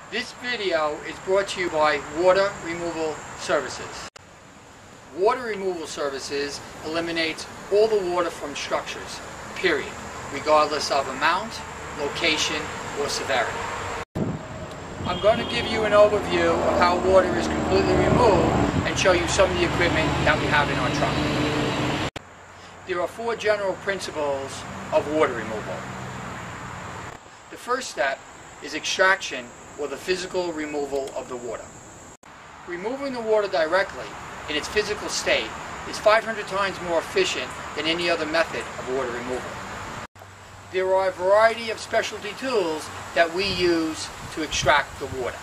This video is brought to you by Water Removal Services. Water Removal Services eliminates all the water from structures, period, regardless of amount, location, or severity. I'm going to give you an overview of how water is completely removed and show you some of the equipment that we have in our truck. There are 4 general principles of water removal. The first step is extraction, or the physical removal of the water. Removing the water directly in its physical state is 500 times more efficient than any other method of water removal. There are a variety of specialty tools that we use to extract the water.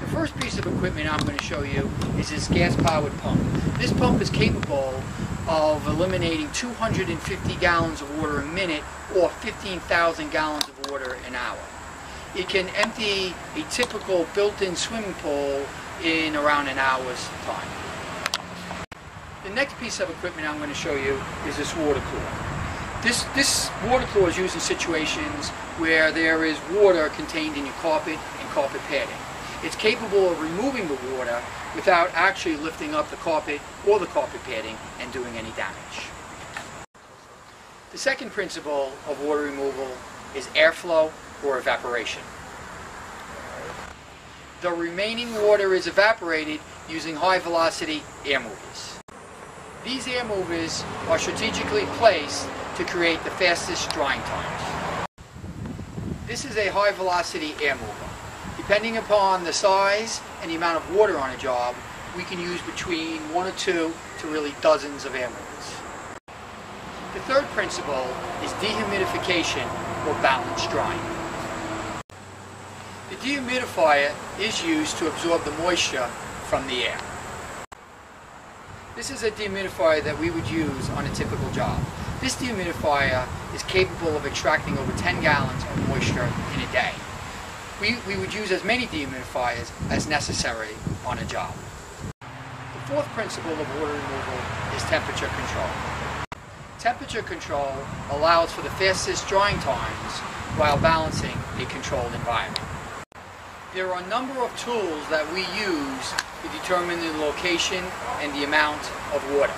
The first piece of equipment I'm going to show you is this gas-powered pump. This pump is capable of eliminating 250 gallons of water a minute or 15,000 gallons of water an hour. It can empty a typical built-in swimming pool in around an hour's time. The next piece of equipment I'm going to show you is this water cooler. This water cooler is used in situations where there is water contained in your carpet and carpet padding. It's capable of removing the water without actually lifting up the carpet or the carpet padding and doing any damage. The second principle of water removal is airflow or evaporation. The remaining water is evaporated using high-velocity air movers. These air movers are strategically placed to create the fastest drying times. This is a high-velocity air mover. Depending upon the size and the amount of water on a job, we can use between 1 or 2 to really dozens of air movers. The third principle is dehumidification or balanced drying. The dehumidifier is used to absorb the moisture from the air. This is a dehumidifier that we would use on a typical job. This dehumidifier is capable of extracting over 10 gallons of moisture in a day. We would use as many dehumidifiers as necessary on a job. The fourth principle of water removal is temperature control. Temperature control allows for the fastest drying times while balancing a controlled environment. There are a number of tools that we use to determine the location and the amount of water.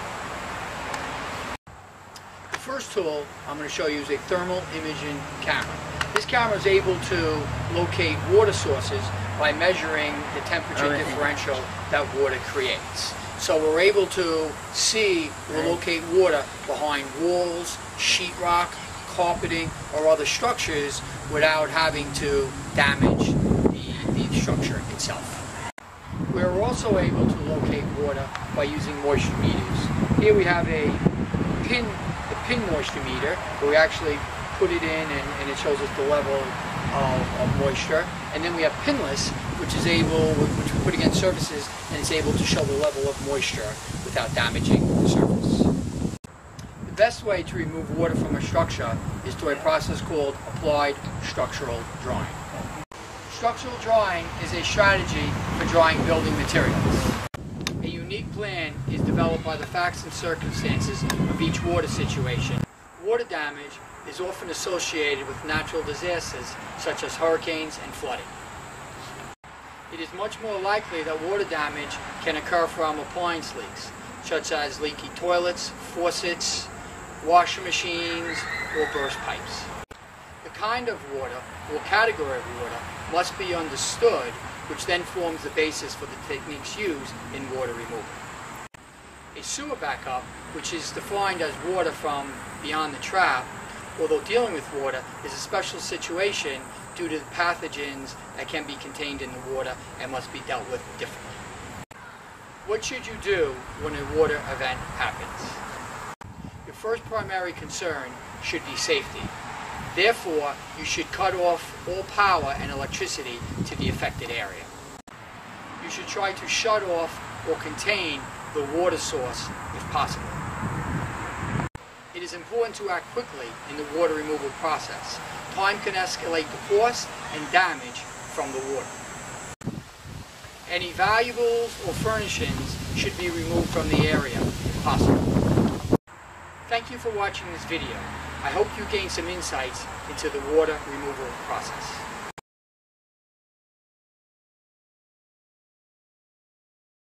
The first tool I'm going to show you is a thermal imaging camera. This camera is able to locate water sources by measuring the temperature differential that water creates. So we're able to see or locate water behind walls, sheetrock, carpeting, or other structures without having to damage the structure itself. We're also able to locate water by using moisture meters. Here we have a pin moisture meter where we actually put it in and it shows us the level of moisture. And then we have pinless, which we put against surfaces, and it's able to show the level of moisture without damaging the surface. The best way to remove water from a structure is through a process called applied structural drying. Structural drying is a strategy for drying building materials. A unique plan is developed by the facts and circumstances of each water situation. Water damage is often associated with natural disasters such as hurricanes and flooding. It is much more likely that water damage can occur from appliance leaks, such as leaky toilets, faucets, washing machines, or burst pipes. The kind of water or category of water must be understood, which then forms the basis for the techniques used in water removal. A sewer backup, which is defined as water from beyond the trap, although dealing with water, is a special situation due to the pathogens that can be contained in the water and must be dealt with differently. What should you do when a water event happens? Your first primary concern should be safety. Therefore, you should cut off all power and electricity to the affected area. You should try to shut off or contain the water source if possible. It is important to act quickly in the water removal process. Time can escalate the cost and damage from the water. Any valuables or furnishings should be removed from the area if possible. Thank you for watching this video. I hope you gained some insights into the water removal process.